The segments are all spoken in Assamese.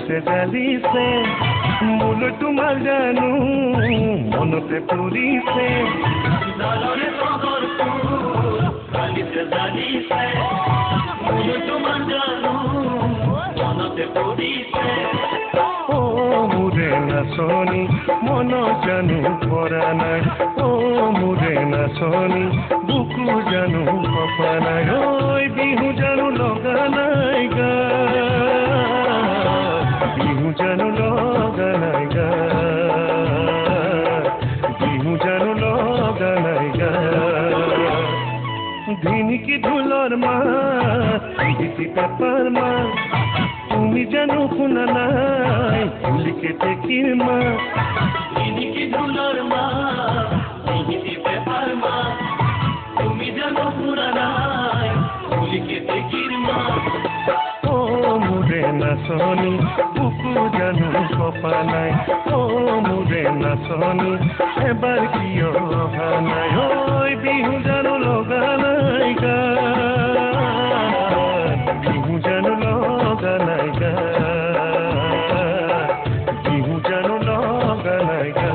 জালিছে মোলৈ তোমাৰ জানো মনতে পৰিছে জালৰে তগৰ ফুল জালিছে মোলৈ তোমাৰ জানো মনতে পৰিছে মোৰে নাচনি মন জানো পৰা নাই মোৰে নাচনি বুকু জানো কপা নাই ঐ বিহু জানো লগা নাই গা বিহু জানো লগা নাই গা বিহু জানো লগা নাই গা ধিনিকি ঢোলৰ মাত পিহিতি পেপাৰ মাত তুমি জানো শুনা নাই লিখে টেকিৰ মাত ধিনিকি ঢোলৰ মাত পিহিতি পেপাৰ মাত তুমি জানো শুনা নাই লিখে টেকিৰ মাত মোৰে নাচনি বুকু জানো কপা নাই মোৰে নাচনি এবাৰ কিয় অহা নাই ঐ বিহু জানো লগা নাই গা বিহু জানো লগা নাই গা বিহু জানো লগা নাই গা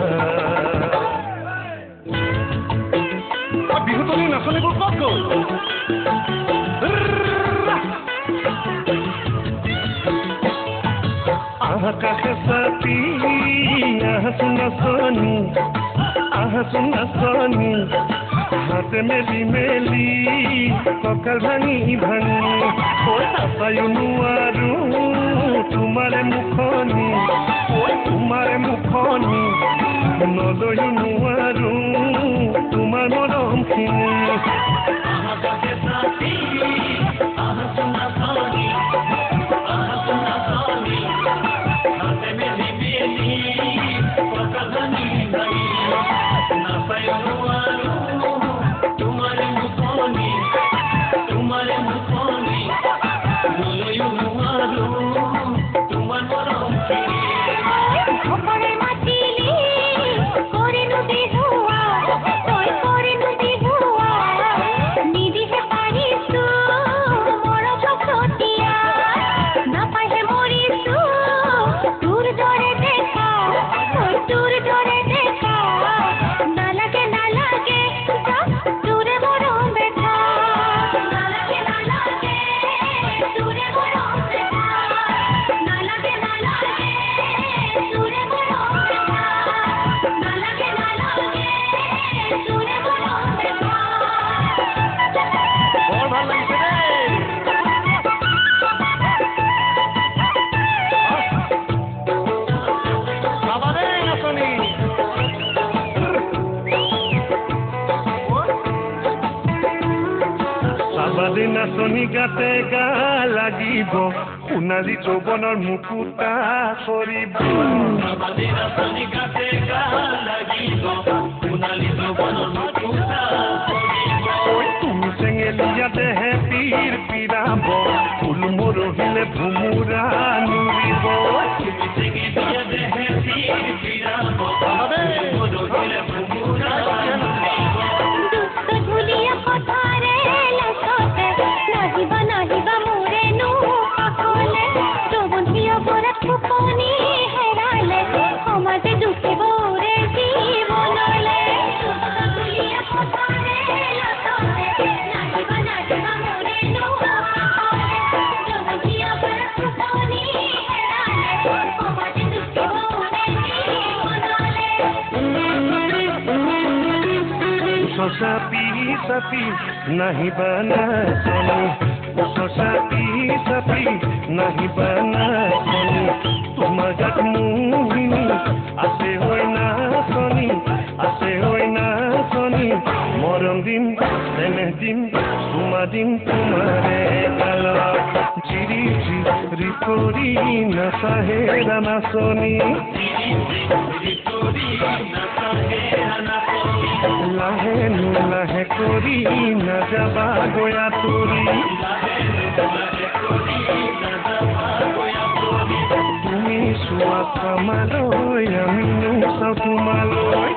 বিহুতলী নাচনিবোৰ ক'ত গ'ল আকাশে চাপি আহাচোন নাচনি হাতে মেলি মেলি কঁকাল ভাঙি ভাঙি নাচায়ো নোৱাৰো তোমাৰে মুখনি নলৈও নোৱাৰো তোমাৰ মৰমখিনি আকাশে চাপি আহাচোন নাচনি হাতে মেলি মেলি কঁকাল ভাঙি ভাঙি নাচায়ো নোৱাৰো তোমাৰে মুখনি নলৈও নোৱাৰো তোমাৰ মৰমখিনি নাচনি গাতে গা লাগিব সোণালী যৌৱনৰ মুকুতা কৰিব নাচনি গাতে গা লাগিব সোণালী যৌৱনৰ মুকুতা তুমি চেঙেলীয়া দেহে পীৰ পীৰাব ফুল মৰহিলে ভুমুৰা নুৰিব তুমি চেঙেলীয়া দেহে পীৰ পীৰাব মৰহিলে ভুমুৰা চাপি চাপি নাহিবা নাচনি চাপি নাহিবা নাচনি তোমাৰ গাত মোহিনী আছে হৈ নাচনি মৰম দিম চেনেহ দিম চুমা দিম তোমাৰে গালত জিৰি জিৰি কৰি নাচাহেৰা নাচনি লাহে কৰি নাযাবা গয়া তুৰি তুমি চোৱা কামালৈ আমিনো চাওঁ তোমালৈ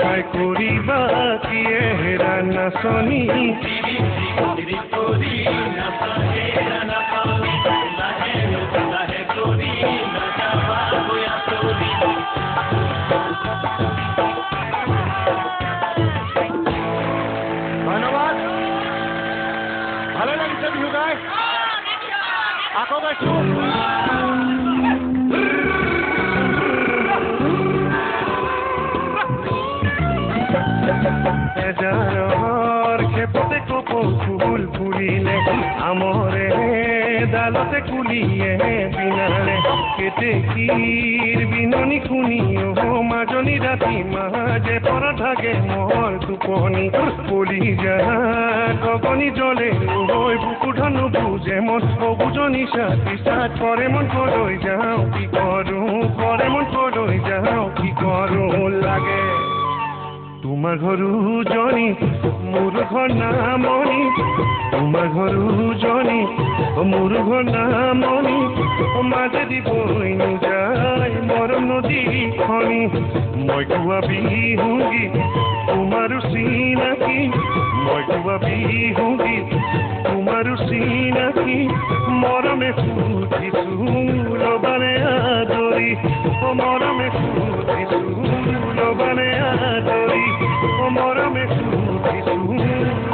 চাই কৰিবা কিয়ে হেৰানি নাচনী ধন্যবাদ ভালে লাগিছে বিহু গাই আকৌ গাইছো এজাৰৰ খেপতে কপৌ ফুল ফুলিলে আমৰে ডালতে কুলিয়ে বিনালে কেতেকীৰ বিননি শুনি মাজনী ৰাতি মাজে পৰা থাকে মোৰ টোপনি পলি যায় গগনি জ্বলে হৈ বুকু ধনু বুজে মন অবুজনি চাত কৰে মন কলৈ যাওঁ কি কৰোঁ কৰে মন কলৈ যাওঁ কি কৰোঁ লাগে তোমাৰ ঘৰু জনি মোৰ ঘৰ নামনি তোমাৰ ঘৰু জনি মোৰ ঘৰ নামনি মাজেদি বৈ নোযায় মৰম নদীখনি মই গোৱা বিহু গীত তোমাৰো চিনাকি মই গোৱা বিহু গীত তোমাৰো চিনাকি মৰমে সুধিছোঁ লবানে আদৰি মৰমে সুধিছোঁ লবানে আদৰি মৰমে সুধিছোঁ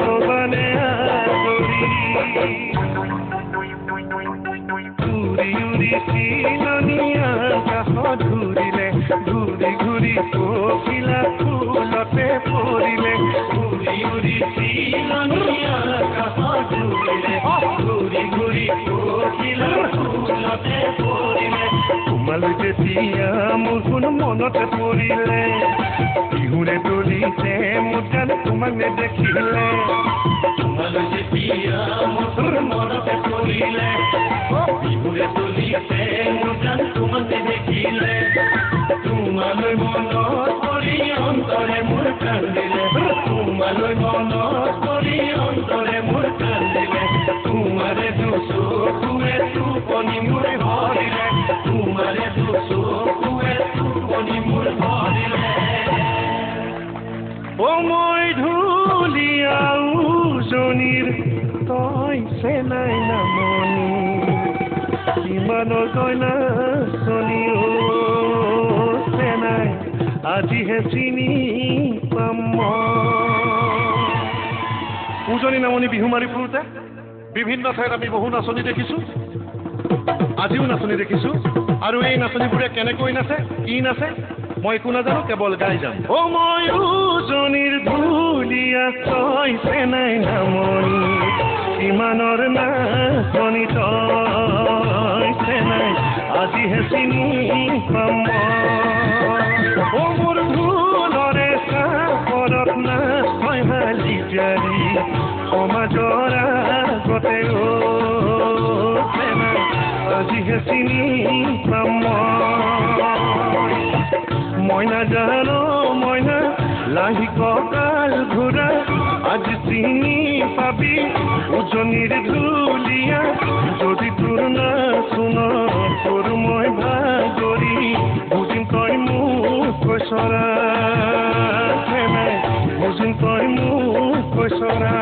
লবানে আদৰি ঘূৰি উৰি চিলনীয়া কাষত ঘূৰিলে ঘূৰি ঘূৰি পখিলা ফুলতে পৰিলে ঘূৰি উৰি চিলনীয়া কাষত ঘূৰিলে ঘূৰি ঘূৰি পখিলা ফুলতে পৰিলে তোমালৈ তেতিয়া মোৰ কোনো মনতে পৰিলে বিহুৰে তলিছে মোৰ গান তোমাক নেদেখিলে তোমালৈ যেতিয়া মোৰ কোনো মনতে পৰিলে বিহুৰে তলিছে মোৰ গান তোমাক নেদেখিলে তোমালৈ মনত পৰি অন্তৰে মোৰ কান্দিলে তোমালৈ মনত পৰি অন্তৰে মোৰ কান্দিলে তোমাৰে দুচকুৱে টোপনি মোৰ ভৰিলে তোমাৰে দুচকুৱে টোপনি মোৰ ভৰিলে অ মই ধুলীয়া উজনিৰ তই চেনাই নামনি ইমানৰ কইনা চনি চেনাই আজিহে চিনি পাম উজনি নামনি বিহু মাৰি ফুৰোতে বিভিন্ন ঠাইত আমি বহু নাচনি দেখিছোঁ আজিও নাচনি দেখিছোঁ আৰু এই নাচনিবোৰে কেনেকৈ নাচে কি নাচে মই একো নাজানো কেৱল গাই যাম অ মই উজনিৰ ধুলীয়া তই চেনাই নামনি ইমানৰ নাচনি তই চেনাই আজিহে চিনি পাম অ মোৰ ঢোলৰে চাপৰত নাচ হয় হালি জাৰি সমাজৰ আগতে চেনাই আজিহে চিনি পাম মই নাজানো মইনা লাহি কঁকাল ঘূৰা আজি চিনি পাবি উজনিৰ ধুলীয়া যদি তোৰ নাচোন তোৰ মই ভাগৰি বুজিম তই মোক কৈছৰা বুজিম তই মোক কৈছৰা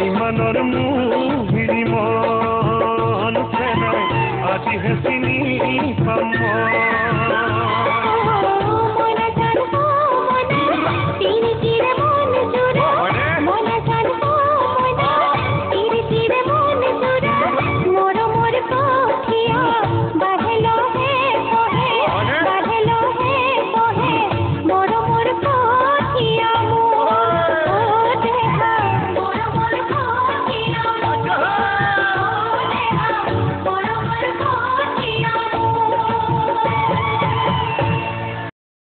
ইমানৰ মুহিৰি মন চেনাই আজিহে চিনি পাম